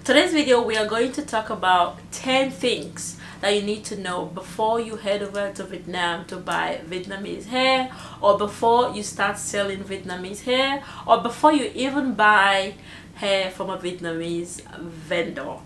Today's video we are going to talk about 10 things that you need to know before you head over to Vietnam to buy Vietnamese hair, or before you start selling Vietnamese hair, or before you even buy hair from a Vietnamese vendor.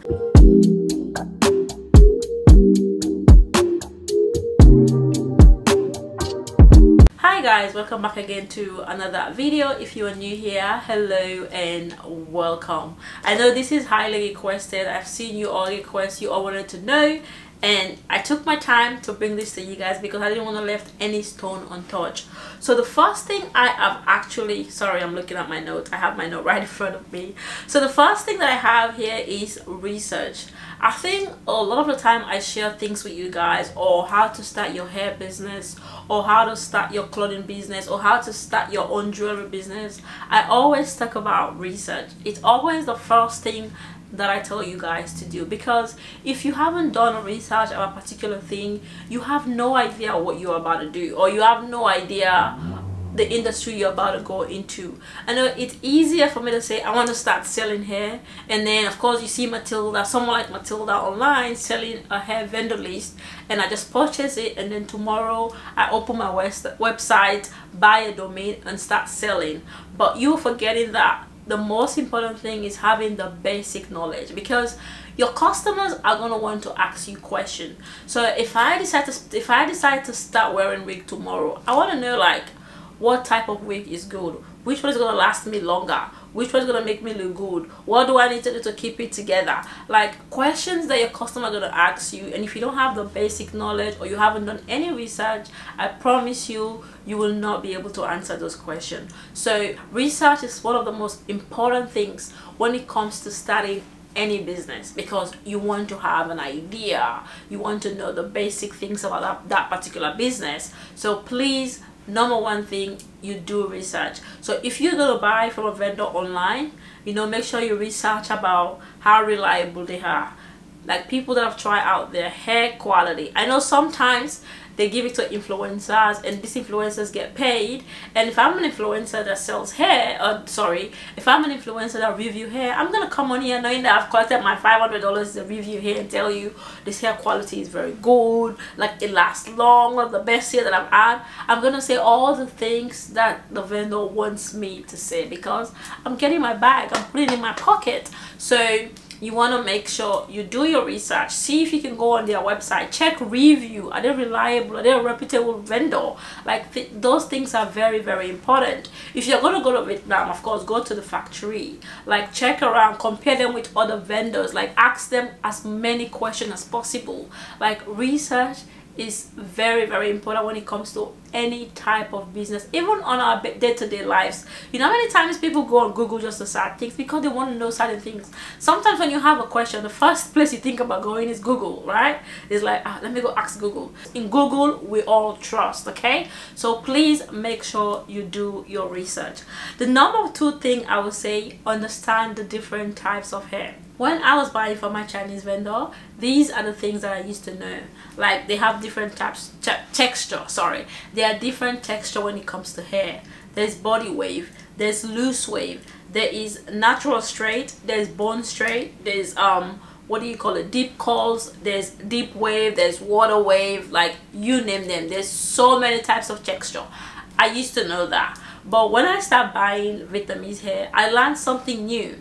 Hi guys, welcome back again to another video. If you are new here, hello and welcome. I know this is highly requested. I've seen you all request, you all wanted to know, and I took my time to bring this to you guys because I didn't want to left any stone untouched. So the first thing I have actually, sorry, I'm looking at my notes. I have my note right in front of me. So the first thing that I have here is research. I think a lot of the time I share things with you guys, or how to start your hair business, or how to start your clothing business, or how to start your own jewelry business. I always talk about research. It's always the first thing that I tell you guys to do, because if you haven't done research about a particular thing, you have no idea what you're about to do, or you have no idea the industry you're about to go into. I know it's easier for me to say I want to start selling hair, and then of course you see Matilda, someone like Matilda online selling a hair vendor list, and I just purchase it, and then tomorrow I open my website, buy a domain and start selling. But you're forgetting that the most important thing is having the basic knowledge, because your customers are going to want to ask you questions. So if I decide to start wearing wig tomorrow, I want to know like what type of wig is good, which one is going to last me longer, which one is going to make me look good, what do I need to do to keep it together. Like questions that your customer are going to ask you, and if you don't have the basic knowledge or you haven't done any research, I promise you, you will not be able to answer those questions. So research is one of the most important things when it comes to starting any business, because you want to have an idea, you want to know the basic things about that particular business. So please, number one thing, you do research. So if you're going to buy from a vendor online, you know, make sure you research about how reliable they are, like people that have tried out their hair quality. I know sometimes they give it to influencers, and these influencers get paid, and if I'm an influencer that sells hair, if I'm an influencer that review hair, I'm gonna come on here knowing that I've collected my $500 to review hair and tell you this hair quality is very good, like it lasts long, one of the best hair that I've had. I'm gonna say all the things that the vendor wants me to say, because I'm getting my bag, I'm putting it in my pocket. So you want to make sure you do your research, see if you can go on their website, check review, are they reliable, are they a reputable vendor. Like those things are very, very important. If you're going to go to Vietnam, of course, go to the factory, like check around, compare them with other vendors, like ask them as many questions as possible. Like research is very, very important when it comes to any type of business, even on our day-to-day lives. You know how many times people go on Google just to search things because they want to know certain things. Sometimes when you have a question, the first place you think about going is Google, right? It's like, let me go ask Google. In Google, we all trust, okay? So please make sure you do your research. The number two thing I would say, understand the different types of hair. When I was buying from my Chinese vendor, these are the things that I used to know. Like they have different types, texture, sorry. There are different texture when it comes to hair. There's body wave, there's loose wave, there is natural straight, there's bone straight, there's what do you call it, deep curls, there's deep wave, there's water wave, like you name them. There's so many types of texture. I used to know that. But when I started buying Vietnamese hair, I learned something new.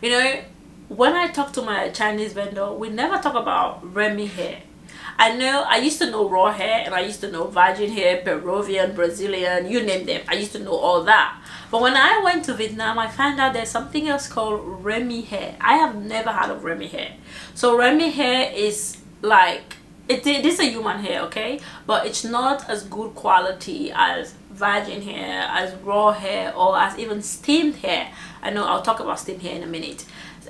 You know, when I talk to my Chinese vendor, we never talk about Remy hair. I used to know raw hair, and I used to know virgin hair, Peruvian, Brazilian, you name them. I used to know all that. But when I went to Vietnam, I found out there's something else called Remy hair. I have never heard of Remy hair. So Remy hair is like, it is a human hair, okay? But it's not as good quality as virgin hair, as raw hair, or as even steamed hair. I know I'll talk about steamed hair in a minute.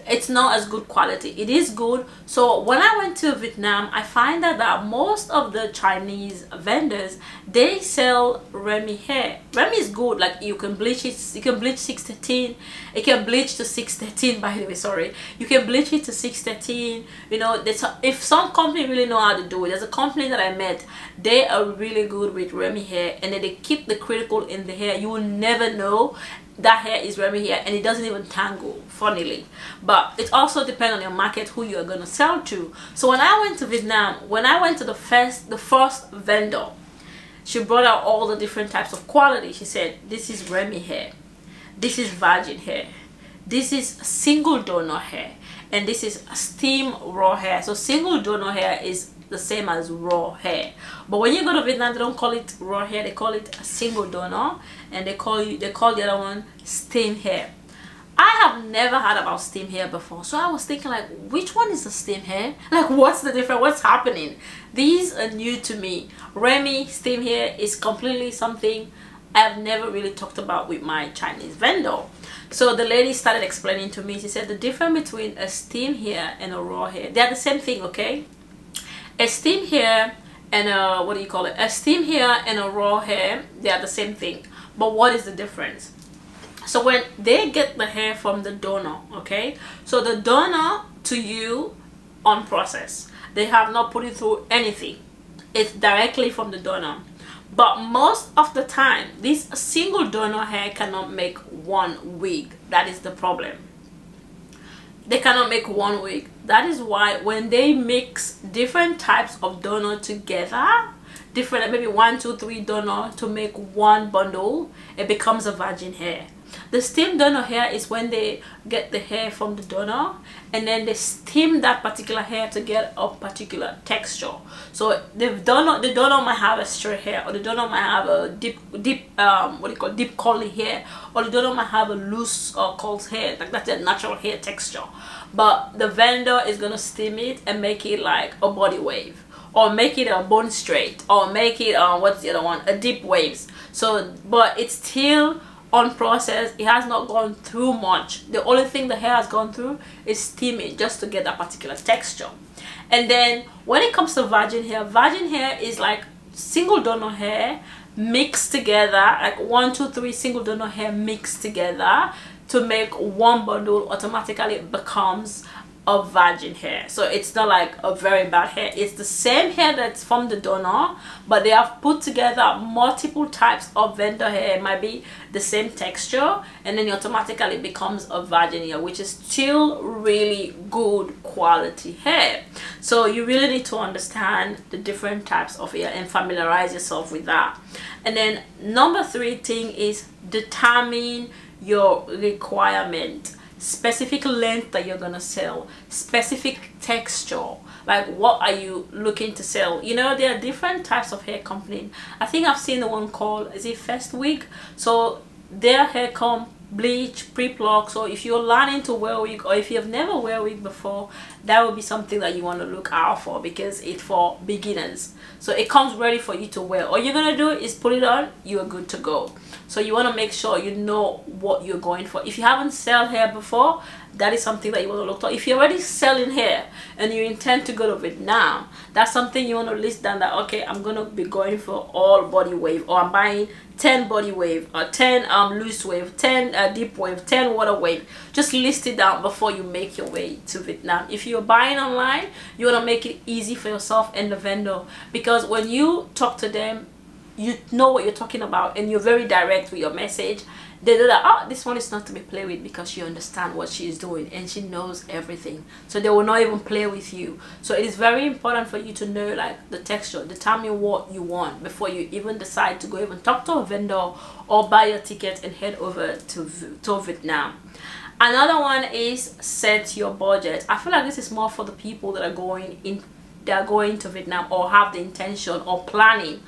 It's not as good quality. It is good. So when I went to Vietnam, I find out that most of the Chinese vendors, they sell Remy hair. Remy is good. Like you can bleach it, you can bleach 613, it can bleach to 613, by the way, sorry, you can bleach it to 613. You know, if some company really know how to do it, there's a company that I met, they are really good with Remy hair, and then they keep the critical in the hair. You will never know that hair is Remy hair, and it doesn't even tangle, funnily. But it also depends on your market, who you're going to sell to. So when I went to Vietnam, when I went to the first vendor, she brought out all the different types of quality. She said, this is Remy hair, this is virgin hair, this is single donor hair, and this is steam raw hair. So single donor hair is the same as raw hair, but when you go to Vietnam, they don't call it raw hair, they call it a single donor, and they call the other one steam hair. I have never heard about steam hair before, so I was thinking, like, which one is the steam hair? Like, what's the difference? What's happening? These are new to me. Remy steam hair is completely something I've never really talked about with my Chinese vendor. So the lady started explaining to me. She said the difference between a steam hair and a raw hair, they're the same thing, okay? A steam hair and a, what do you call it? A steam hair and a raw hair, they are the same thing. But what is the difference? So when they get the hair from the donor, okay? So the donor to you on process, they have not put it through anything. It's directly from the donor. But most of the time, this single donor hair cannot make one wig. That is the problem. They cannot make one wig. That is why when they mix different types of donor together, different, maybe 1, 2, 3 donor to make one bundle, it becomes a virgin hair. The steam donor hair is when they get the hair from the donor and then they steam that particular hair to get a particular texture. So the donor might have a straight hair, or the donor might have a deep curly hair, or the donor might have a loose or curled hair. Like, that's a natural hair texture. But the vendor is gonna steam it and make it like a body wave, or make it a bone straight, or make it what's the other one, a deep waves. So but it's still on process. It has not gone through much. The only thing the hair has gone through is steaming, just to get that particular texture. And then when it comes to virgin hair is like single donor hair mixed together, like 1, 2, 3 single donor hair mixed together to make one bundle. Automatically it becomes a virgin hair. So it's not like a very bad hair, it's the same hair that's from the donor, but they have put together multiple types of vendor hair. It might be the same texture, and then it automatically becomes a virgin hair, which is still really good quality hair. So you really need to understand the different types of hair and familiarize yourself with that. And then number 3 thing is determine your requirement. Specific length that you're gonna sell, specific texture, like what are you looking to sell. You know, there are different types of hair company. I think I've seen the one called, is it First Wig? So their hair come bleach, pre-pluck. So if you're learning to wear wig, or if you have never wear wig before, that will be something that you want to look out for, because it's for beginners. So it comes ready for you to wear. All you're gonna do is put it on, you're good to go. So you want to make sure you know what you're going for. If you haven't sold hair before, that is something that you want to look for. If you're already selling hair and you intend to go to Vietnam, that's something you want to list down, that okay, I'm going to be going for all body wave, or I'm buying 10 body wave, or 10 loose wave, 10 deep wave, 10 water wave. Just list it down before you make your way to Vietnam. If you're buying online, you want to make it easy for yourself and the vendor, because when you talk to them, you know what you're talking about and you're very direct with your message. They know that, oh, this one is not to be played with, because you understand what she is doing and she knows everything. So they will not even play with you. So it is very important for you to know, like, the texture. Determine what you want before you even decide to go even talk to a vendor or buy your ticket and head over to Vietnam. Another one is set your budget. I feel like this is more for the people that are going to Vietnam, or have the intention or planning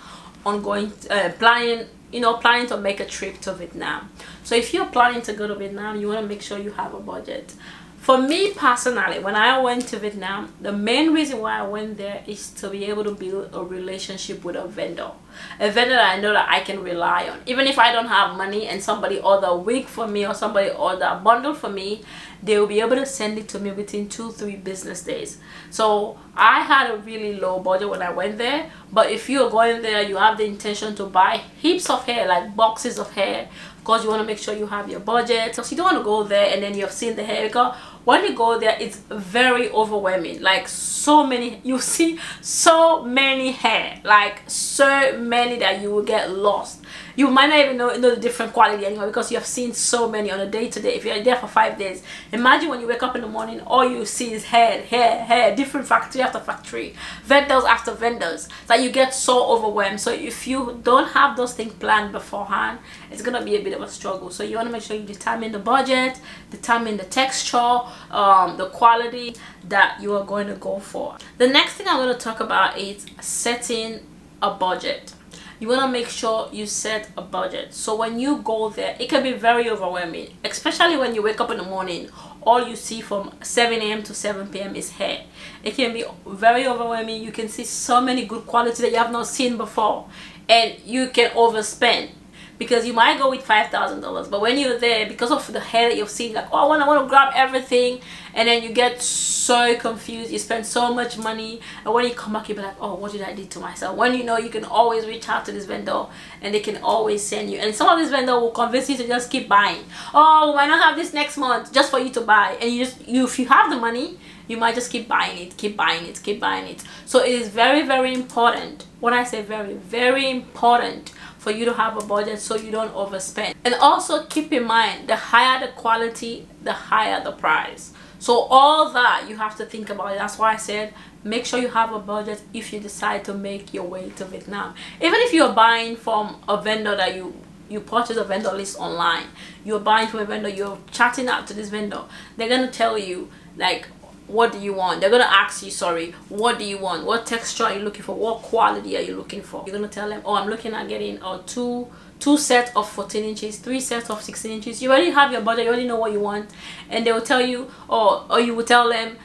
on going planning to make a trip to Vietnam. So if you're planning to go to Vietnam, you want to make sure you have a budget. For me personally, when I went to Vietnam, the main reason why I went there is to be able to build a relationship with a vendor that I know that I can rely on. Even if I don't have money and somebody order a wig for me, or somebody order a bundle for me, they will be able to send it to me within 2-3 business days. So I had a really low budget when I went there. But if you're going there, you have the intention to buy heaps of hair, like boxes of hair, of course you want to make sure you have your budget. So you don't want to go there and then you've seen the hair, because when you go there, it's very overwhelming. Like, so many, you see so many hair, like so many that you will get lost. You might not even know the different quality anymore, because you have seen so many on a day-to-day. If you're there for 5 days, imagine when you wake up in the morning, all you see is hair, different factory after factory, vendors after vendors, that you get so overwhelmed. So if you don't have those things planned beforehand, it's gonna be a bit of a struggle. So you want to make sure you determine the budget, determine the texture, the quality that you are going to go for. The next thing I'm going to talk about is setting a budget. You want to make sure you set a budget. So when you go there, it can be very overwhelming, especially when you wake up in the morning. All you see from 7 a.m. to 7 p.m. is hair. It can be very overwhelming. You can see so many good quality that you have not seen before, and you can overspend, because you might go with $5,000, but when you're there, because of the hair that you've seen, like, oh, I want to grab everything, and then you get so confused, you spend so much money, and when you come back, you'll be like, oh, what did I do to myself? When you know, you can always reach out to this vendor, and they can always send you, and some of this vendor will convince you to just keep buying. Oh, why not have this next month, just for you to buy? And if you have the money, you might just keep buying it, keep buying it, keep buying it. So it is very, very important. When I say very, very important, for you to have a budget so you don't overspend. And also keep in mind, the higher the quality, the higher the price. So all that you have to think about it. That's why I said make sure you have a budget if you decide to make your way to Vietnam. Even if you're buying from a vendor that you purchase a vendor list online, you're buying from a vendor, you're chatting out to this vendor, they're gonna tell you, like, what do you want? They're gonna ask you, sorry, what do you want? What texture are you looking for? What quality are you looking for? You're gonna tell them, oh, I'm looking at getting two sets of 14 inches, 3 sets of 16 inches. You already have your budget, you already know what you want, and they will tell you, or you will tell them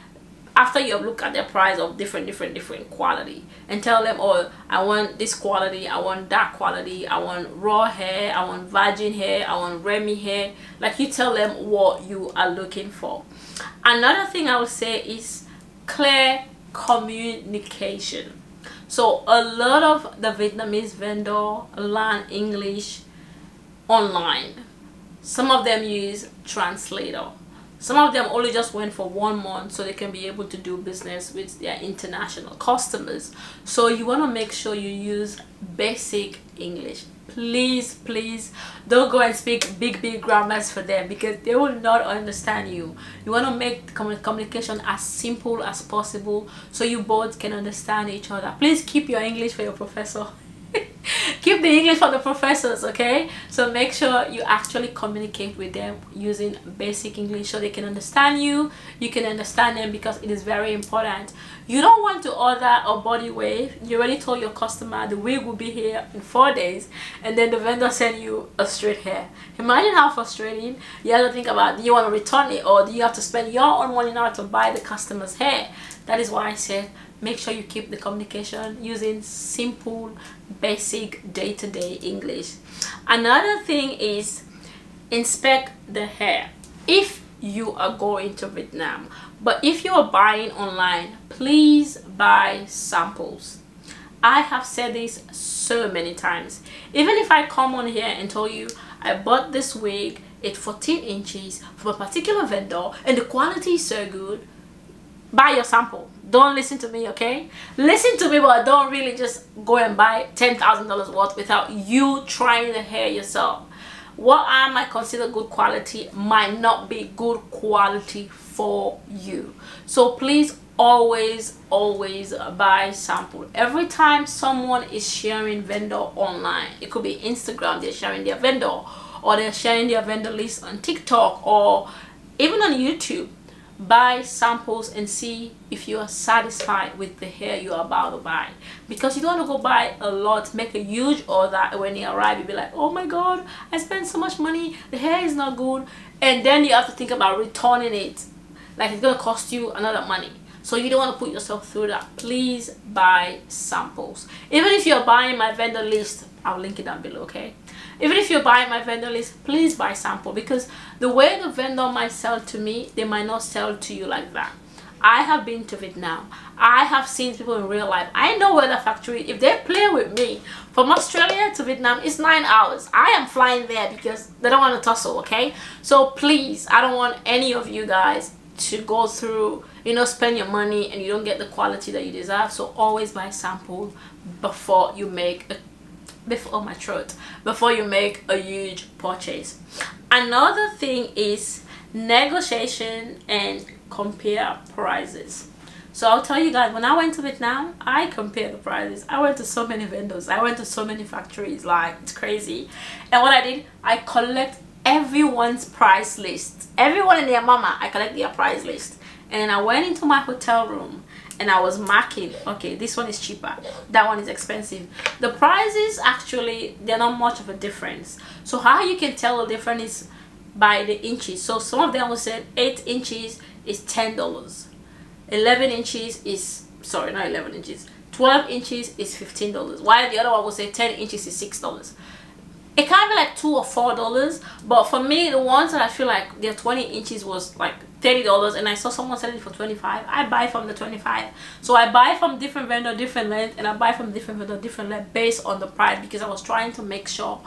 after you have looked at their price of different quality, and tell them, oh, I want this quality, I want that quality, I want raw hair, I want virgin hair, I want Remy hair. Like, you tell them what you are looking for. Another thing I would say is clear communication. So a lot of the Vietnamese vendor learn English online. Some of them use translator. Some of them only just went for 1 month so they can be able to do business with their international customers. So you want to make sure you use basic English. Please don't go and speak big grammars for them, because they will not understand you. You want to make the communication as simple as possible so you both can understand each other. Please keep your English for your professor. Keep the English for the professors, okay? So make sure you actually communicate with them using basic English so they can understand you, you can understand them, because it is very important. You don't want to order a body wave. You already told your customer the wig will be here in 4 days, and then the vendor send you a straight hair. Imagine how frustrating. You have to think about, do you want to return it, or do you have to spend your own money now to buy the customer's hair? That is why I said make sure you keep the communication using simple, basic, day-to-day English. Another thing is inspect the hair. If you are going to Vietnam, but if you are buying online, please buy samples. I have said this so many times. Even if I come on here and tell you I bought this wig, it's 14 inches from a particular vendor and the quality is so good, buy your sample. Don't listen to me, okay? Listen to me, but don't really just go and buy $10,000 worth without you trying the hair yourself. What I might consider good quality might not be good quality for you. So please always buy sample. Every time someone is sharing vendor online, it could be Instagram, they're sharing their vendor, or they're sharing their vendor list on TikTok, or even on YouTube, buy samples and see if you are satisfied with the hair you are about to buy. Because you don't want to go buy a lot, make a huge order, and when you arrive you'll be like, oh my god, I spent so much money, the hair is not good, and then you have to think about returning it. Like, it's gonna cost you another money. So you don't want to put yourself through that. Please buy samples. Even if you're buying my vendor list, I'll link it down below, okay? Even if you're buying my vendor list, please buy sample, because the way the vendor might sell to me, they might not sell to you like that. I have been to Vietnam. I have seen people in real life. I know where the factory, if they play with me, from Australia to Vietnam, it's 9 hours. I am flying there because they don't want to tussle, okay? So please, I don't want any of you guys to go through, you know, spend your money and you don't get the quality that you deserve. So always buy sample before you make before my throat before you make a huge purchase. Another thing is negotiation and compare prices. So I'll tell you guys, when I went to Vietnam, I compared the prices. I went to so many vendors, I went to so many factories, like it's crazy. And what I did, I collect everyone's price list. Everyone and their mama, I collect their price list. And then I went into my hotel room and I was marking, okay, this one is cheaper, that one is expensive. The prices actually, they're not much of a difference. So how you can tell the difference is by the inches. So some of them will say 8 inches is $10. 11 inches is, sorry, not 11 inches, 12 inches is $15, while the other one will say 10 inches is $6. It can be like $2 or $4, but for me, the ones that I feel like their 20 inches was like $30, and I saw someone selling it for 25, I buy from the 25. So I buy from different vendor, different length, and I buy from different vendor, different length based on the price, because I was trying to make sure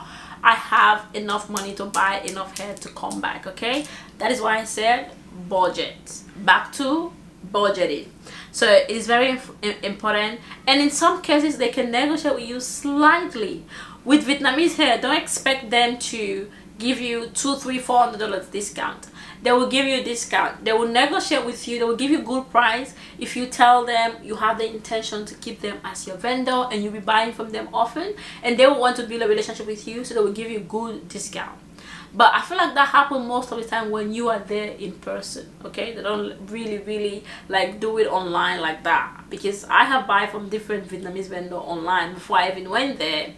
I have enough money to buy enough hair to come back. Okay, that is why I said budget. Back to budgeting. So it is very important, and in some cases they can negotiate with you slightly. With Vietnamese hair, don't expect them to give you $200, $300, $400 discount. They will give you a discount. They will negotiate with you. They will give you a good price if you tell them you have the intention to keep them as your vendor and you'll be buying from them often, and they will want to build a relationship with you, so they will give you a good discount. But I feel like that happens most of the time when you are there in person. Okay, they don't really like do it online like that, because I have buy from different Vietnamese vendor online before I even went there,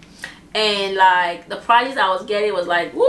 and like the prices I was getting was like woo,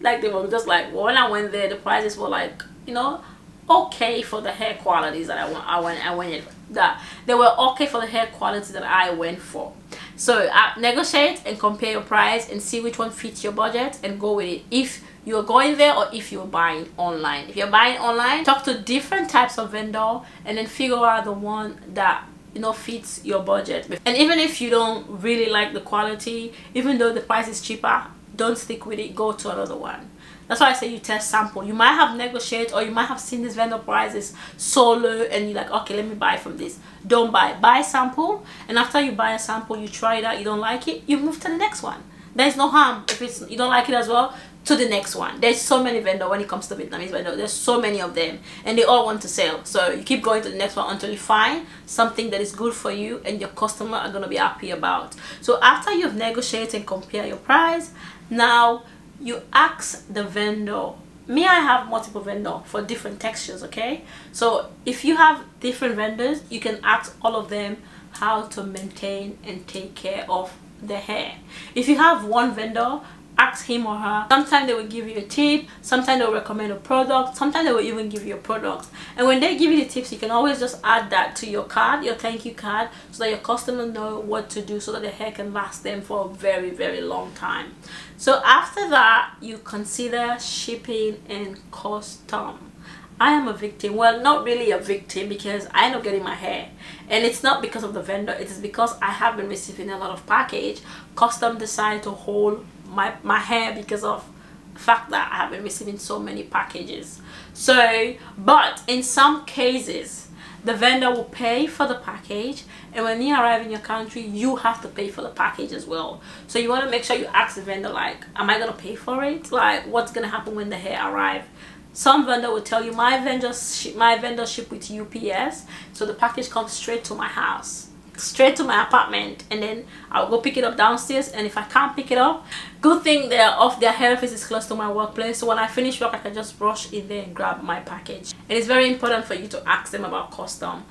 like they were just like, when I went there the prices were like, you know, okay for the hair qualities that I went in, that they were okay for the hair quality that I went for. So negotiate and compare your price and see which one fits your budget and go with it, if you're going there or if you're buying online. If you're buying online, talk to different types of vendor and then figure out the one that, you know, fits your budget. And even if you don't really like the quality, even though the price is cheaper, don't stick with it, go to another one. That's why I say you test sample. You might have negotiated, or you might have seen this vendor prices so low and you're like, okay, let me buy from this. Don't buy sample, and after you buy a sample, you try it out, you don't like it, you move to the next one. There's no harm if it's you don't like it as well, to the next one. There's so many vendors when it comes to Vietnamese vendors. There's so many of them and they all want to sell, so you keep going to the next one until you find something that is good for you and your customer are going to be happy about. So after you've negotiated and compare your price, now you ask the vendor. Me, I have multiple vendors for different textures. Okay, so if you have different vendors, you can ask all of them how to maintain and take care of the hair. If you have one vendor, ask him or her. Sometimes they will give you a tip, sometimes they will recommend a product, sometimes they will even give you a product. And when they give you the tips, you can always just add that to your card, your thank you card, so that your customers know what to do, so that the hair can last them for a very long time. So after that, you consider shipping and custom. I am a victim. Well, not really a victim, because I end up getting my hair, and it's not because of the vendor, it is because I have been receiving a lot of package. Custom decided to hold my hair because of the fact that I have been receiving so many packages. So, but in some cases the vendor will pay for the package, and when you arrive in your country, you have to pay for the package as well. So you want to make sure you ask the vendor, like, am I gonna pay for it? Like, what's gonna happen when the hair arrive? Some vendor will tell you, my vendor ship with UPS, so the package comes straight to my house, straight to my apartment, and then I'll go pick it up downstairs. And if I can't pick it up, good thing their head office is close to my workplace, so when I finish work I can just rush in there and grab my package. And it's very important for you to ask them about custom.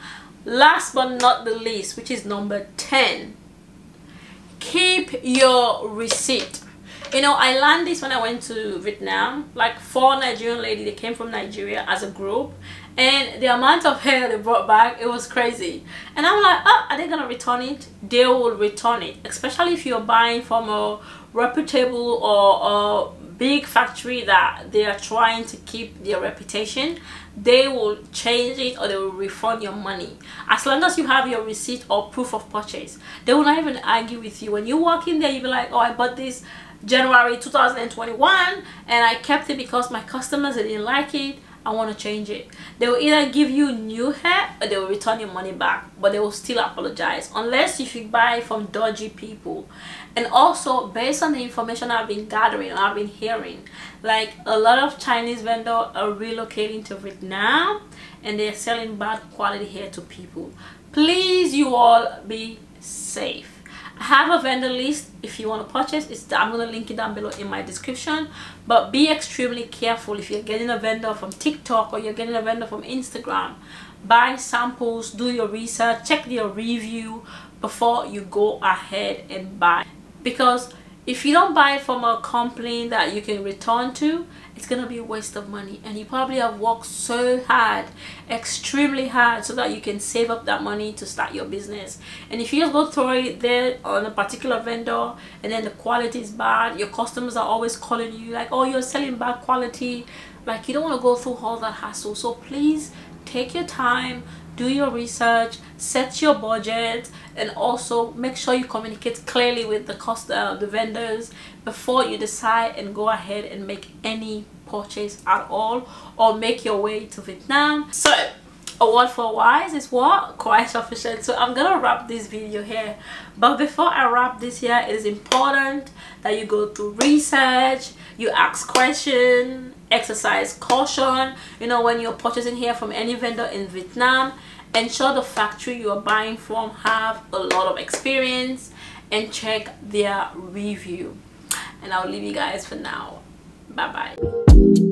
Last but not the least, which is number 10, keep your receipt. You know, I learned this when I went to Vietnam. Like 4 Nigerian ladies, they came from Nigeria as a group, and the amount of hair they brought back, it was crazy. And I'm like, oh, are they gonna return it? They will return it, especially if you're buying from a reputable or a big factory that they are trying to keep their reputation. They will change it or they will refund your money, as long as you have your receipt or proof of purchase. They will not even argue with you. When you walk in there, you'll be like, oh, I bought this January 2021 and I kept it because my customers didn't like it, I want to change it. They will either give you new hair or they will return your money back, but they will still apologize unless if you buy from dodgy people. And also, based on the information I've been gathering, I've been hearing, like a lot of Chinese vendors are relocating to Vietnam and they're selling bad quality hair to people. Please, you all be safe. I have a vendor list if you want to purchase. I'm going to link it down below in my description. But be extremely careful if you're getting a vendor from TikTok or you're getting a vendor from Instagram. Buy samples, do your research, check their review before you go ahead and buy. Because if you don't buy from a company that you can return to, it's gonna be a waste of money, and you probably have worked so hard, extremely hard, so that you can save up that money to start your business. And if you just go throw it there on a particular vendor and then the quality is bad, your customers are always calling you like, oh, you're selling bad quality, like you don't want to go through all that hassle. So please take your time, do your research, set your budget, and also make sure you communicate clearly with the vendors before you decide and go ahead and make any purchase at all or make your way to Vietnam. So a word for wise is what? Quite sufficient. So I'm gonna wrap this video here, but before I wrap this here, it is important that you go to research, you ask questions, exercise caution. You know, when you're purchasing here from any vendor in Vietnam, ensure the factory you are buying from have a lot of experience and check their review. And I'll leave you guys for now. Bye bye.